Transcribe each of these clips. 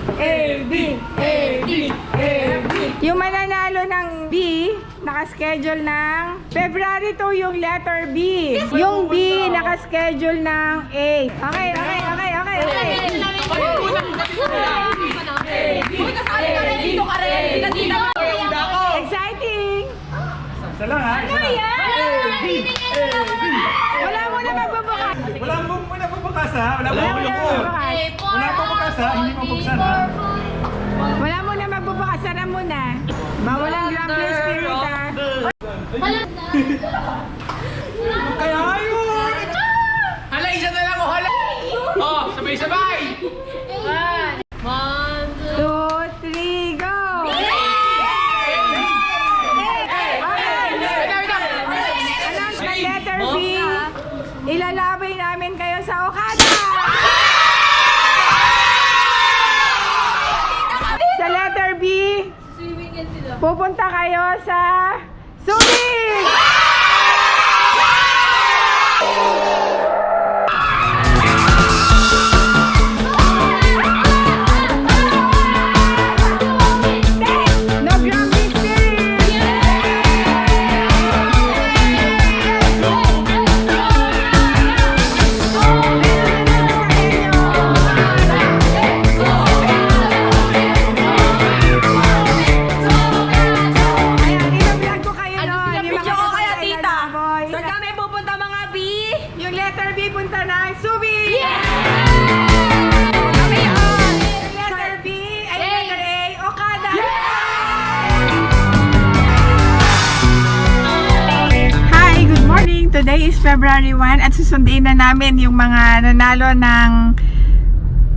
A, B, A, B, A, B. Yung mananalo ng B, nakaschedule ng February 2 yung letter B. Yung B, nakaschedule ng A. Okay. Exciting! Isa lang ha? Ano yan? Wala mo na magbubukas. Wala mo muna pagbukas ha? Wala mo pagbukas ha? Hindi mo buksan ha? Wala mo na magbubukas. Sana muna. Bawal ang gambling spirit ha. Kaya yun! Hala, isa na lang o hala! Oh, sabay-sabay! 2, 3, go! Announce ng letter B. Ilalabay namin kayo sa Okada! Sa letter B, pupunta kayo sa Subic! No grumbling spirit! Ayan, i-vlog ko kayo nun. Yung mga Video ko kaya, kapatid tita. na boy. Saan kami pupunta mga B? Yung letter B punta ng Subic! Kami on! Yung letter B, ay letter A, Okada! Hi, good morning! Today is February 1 at susundin na namin yung mga nanalo ng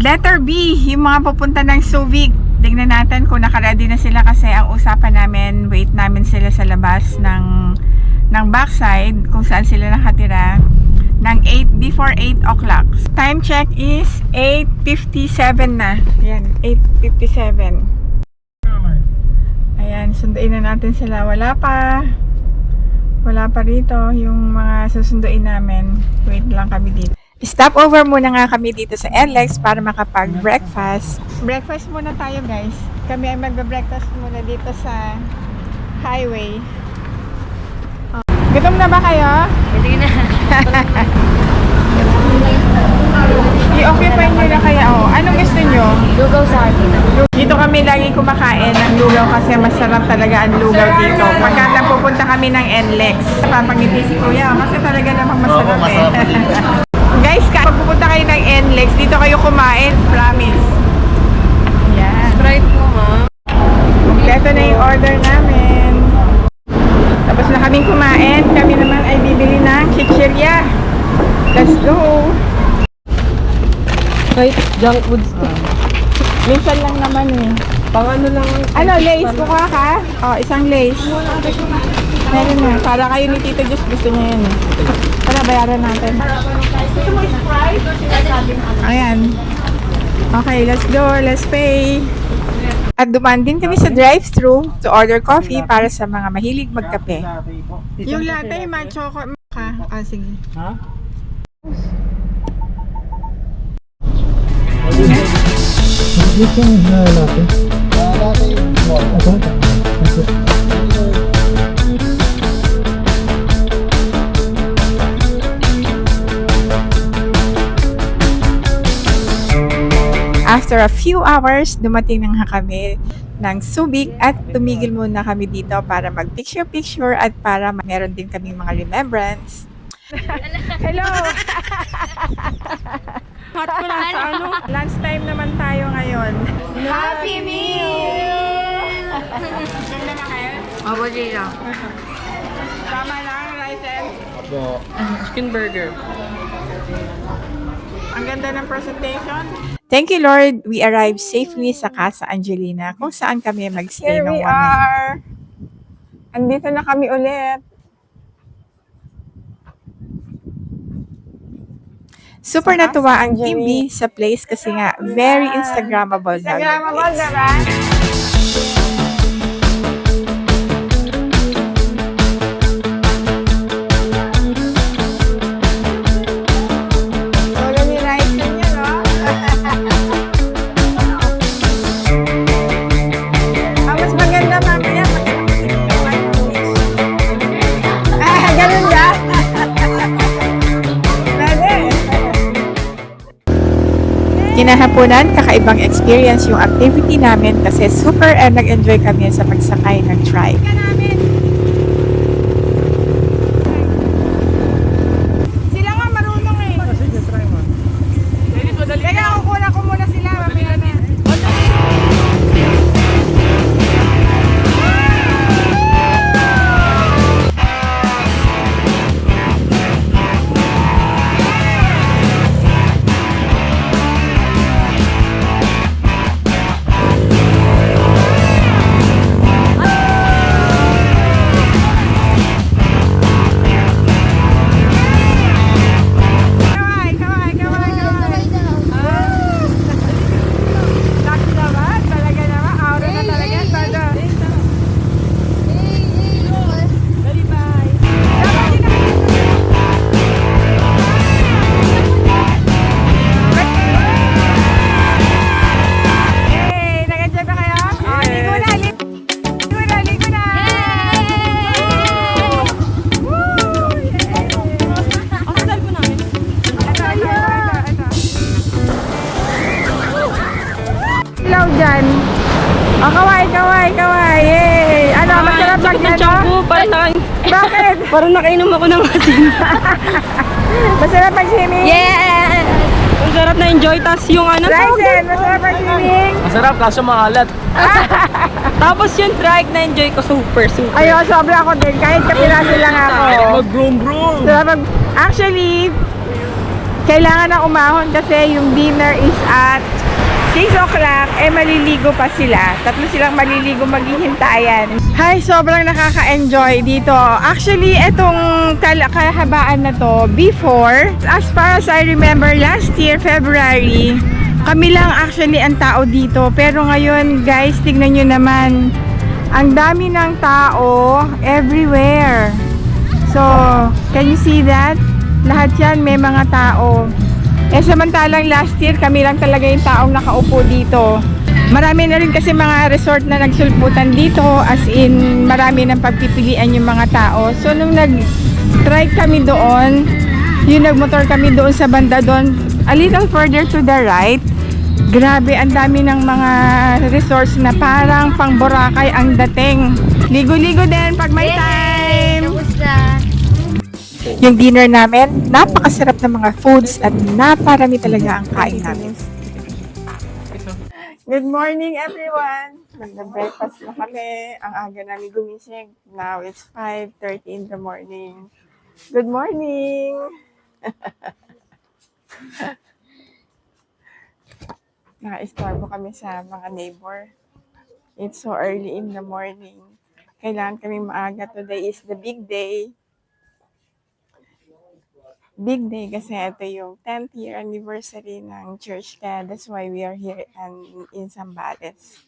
letter B, yung mga pupunta ng Subic. Tingnan natin kung nakaready na sila kasi ang usapan namin, wait namin sila sa labas ng backside kung saan sila nakatira ng 8 before 8 o'clock. Time check is 8:57 na. Ayan, 8:57. Ayan, sunduin na natin sila. Wala pa rito yung mga susunduin namin. Wait lang kami dito. Stop over muna nga kami dito sa NLEX para makapag-breakfast. Breakfast muna tayo guys. Kami ay magbe-breakfast muna dito sa highway. Gutom na ba kayo? Hindi na. I-occupy nyo na kaya o. Anong gusto nyo? Lugaw sa akin. Dito kami lagi kumakain ng lugaw kasi masarap talaga ang lugaw dito. Pagka napupunta kami ng NLEX. Papangiti si Kuya kasi talaga namang masarap Guys, pag pupunta kayo ng NLEX, dito kayo kumain. Promise. Yan. Sprite mo, ma. Kompleto na yung order namin. Tapos na kaming kumain. Kami naman ay bibili ng chichirya. Let's go! Kahit junk foods to. Minsan lang naman eh. Pang ano lang. Ano, lace? Kukuha ka? Oh, isang lace. Meron na. Para kayo ni Tito Diyos gusto niya yun eh. Tara, bayaran natin. Gusto mo Sprite? Ayan. Okay, let's go. Let's pay. At dumaan din kami sa drive-thru to order coffee para sa mga mahilig magkape. Yung latte, choco ka. Ah, sige. Ha? Dito na natin. After a few hours, dumating na nga kami ng Subic at tumigil muna kami dito para mag-picture-picture at para meron din kaming mga remembrance. Hello! Hot ko lang sa ano. Lunch time naman tayo ngayon. Happy Meal! Ganda na kayo? Abo, lang. Tama lang, rice and... Chicken burger. Ang ganda ng presentation. Thank you, Lord. We arrived safely sa Casa Angelina kung saan kami mag-stay ng 1 night. Here we are. Andito na kami ulit. Super natuwa ang Team B sa place kasi nga very Instagrammable daw. Instagrammable, diba? kinahaponan, kakaibang experience yung activity namin kasi super nag-enjoy kami sa pagsakay ng trike. Sila nga marunong eh. Sige, try mo. Kaya kukunan ko muna sila. Mamaya na. Kaway, kaway, kaway, kaway. Laki naman, talaga naman. Aura na talaga. Sada. Dali, bye. Dapat din naman. Hey, nag-enjoy ba kayo? Oh, ligo na, ligo na, ligo na. Woo! Ang sandal ko namin. Ito. Ilaw dyan. Oh, kaway, kaway, kaway. Yay! Ano, masarap pag Ang tiyan ko, Bakit? parang nakainom ako ng asin. Masarap pag swimming? Yeah! Ang sarap na enjoy, tas yung ano Ryzen, masarap pag swimming? Masarap kaso maalat. Tapos yung trike na enjoy ko super. Ayun, sobra ako din. Kahit kapiraso lang ako. Mag-groom-groom. Actually, kailangan na umahon kasi yung dinner is at 6 o'clock, maliligo pa sila. Tatlo silang maliligo maghihintayan. Hi, sobrang nakaka-enjoy dito. Actually, etong kahabaan na to, before, as far as I remember, last year, February, kami lang actually ang tao dito. Pero ngayon, guys, tignan nyo naman, ang dami ng tao everywhere. So, can you see that? Lahat yan may mga tao. Samantalang last year, kami lang talaga yung taong nakaupo dito. Marami na rin kasi mga resort na nagsulputan dito, as in, marami nang pagpipilian yung mga tao. So, nung nag-try kami doon, yung nagmotor kami doon sa banda doon, a little further to the right, grabe, ang dami ng mga resorts na parang pang Boracay ang dating. Ligo-ligo din pag may time. Yung dinner namin, napakasarap ng mga foods at naparami talaga ang kain namin. Good morning, everyone! Nagna-breakfast na kami. Ang aga namin gumising. Now it's 5:30 in the morning. Good morning! Naka-istorbo kami sa mga neighbor. It's so early in the morning. Kailangan kami maaga. Today is the big day. Big day kasi ito yung 10th year anniversary ng church, kaya that's why we are here in Zambales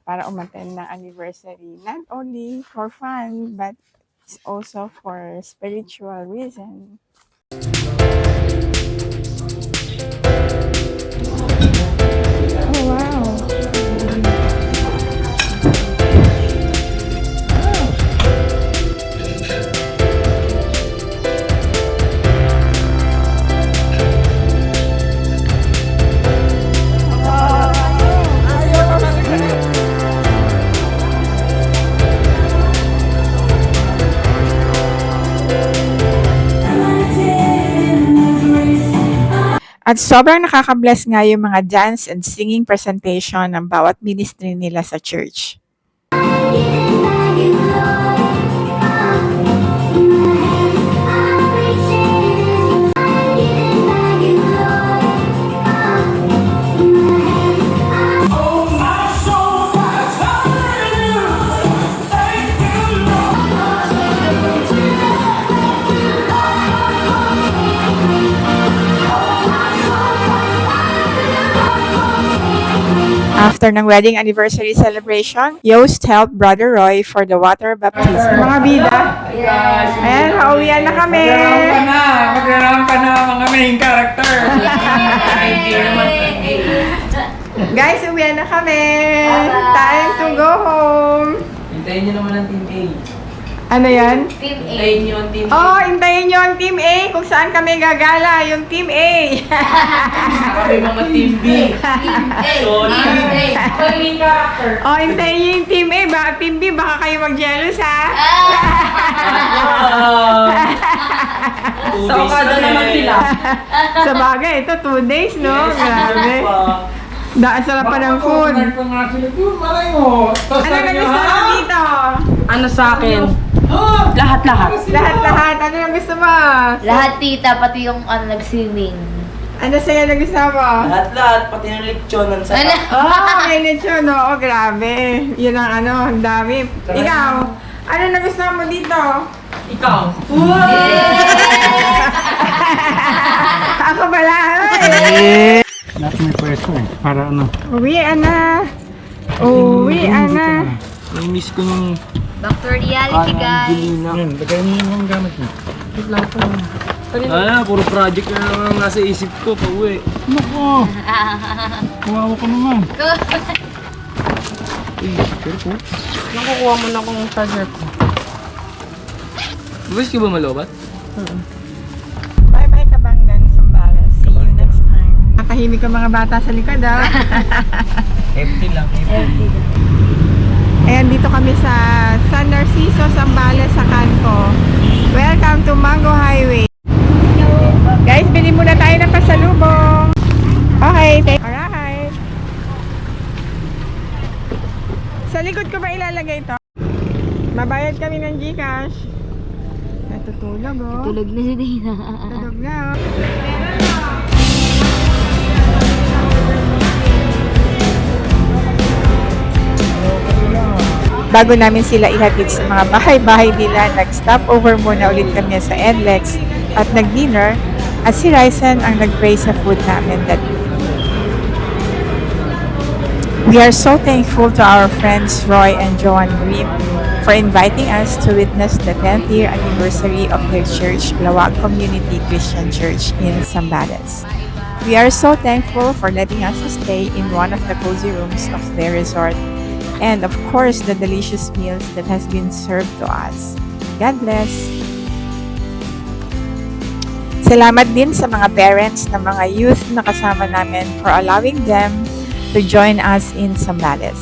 para umattend ng anniversary, not only for fun but also for spiritual reason. Oh wow. At sobrang nakaka-bless nga yung mga dance and singing presentation ng bawat ministry nila sa church. After ng wedding anniversary celebration, Yost helped Brother Roy for the water baptism. Mga bida, ayan, pauwian na kami. Mag-round ka na mga main character. Guys, uwian na kami. Time to go home. Hintayin niyo naman ang Team A. Ano yan? Team A. Tayo nyo yung team. Oh, hintayin nyo ang Team A kung saan kami gagala. Yung Team A. Kami mga team B. Team A. Sorry. Team A. Main character. Oh, hintayin nyo yung Team A. Baka Team B, baka kayo mag-jealous ha. Sa Okada naman sila. Sa bagay, ito 2 days, no? Grabe. Daan sarap pa ng food. Malay mo. Ano na gusto mo dito? Ano sa akin? Lahat-lahat. Lahat-lahat. Ano yung gusto mo? Lahat tita, pati yung nag-swimming. Ano sa'yo na gusto mo? Lahat-lahat, pati ng leksyonan sa Ano? Oh, may lechon, no? Oh, grabe. Yun ang ano, ang dami. Ikaw, ano na gusto mo dito? Ikaw. Ako pala, ay. Lahat may pwesto eh. Para ano. Uwian na. Uwian na. Namiss ko nung Back to reality, guys. Yan, lagay mo yung gamit mo. puro project na naman nasa isip ko pa uwi. Nako! Kuwawa ka naman. Nakukuha mo na kung charger ko. Buwis ka ba malobat? Bye-bye, Kabanggan, Sambales. See you next time. Nakahimik ang mga bata sa likod, ah. Empty lang. Ayan, dito kami sa San Narciso, Sambales, sa Canco. Welcome to Mango Highway. Guys, bili muna tayo ng pasalubong. Okay, alright. Sa likod ko ba ilalagay ito? Mabayad kami ng GCash. Natutulog, oh. Tulog na si Dina. Tulog na, oh. Bago namin sila ihatid sa mga bahay-bahay nila, nag-stop over muna ulit kami sa NLEX at nag-dinner at si Ryzen ang nag-pray sa food namin that we are so thankful to our friends Roy and Joan Green for inviting us to witness the 10th year anniversary of their church, Lawag Community Christian Church in Zambales. We are so thankful for letting us stay in one of the cozy rooms of their resort and of course the delicious meals that has been served to us. God bless! Salamat din sa mga parents ng mga youth na kasama namin for allowing them to join us in Zambales.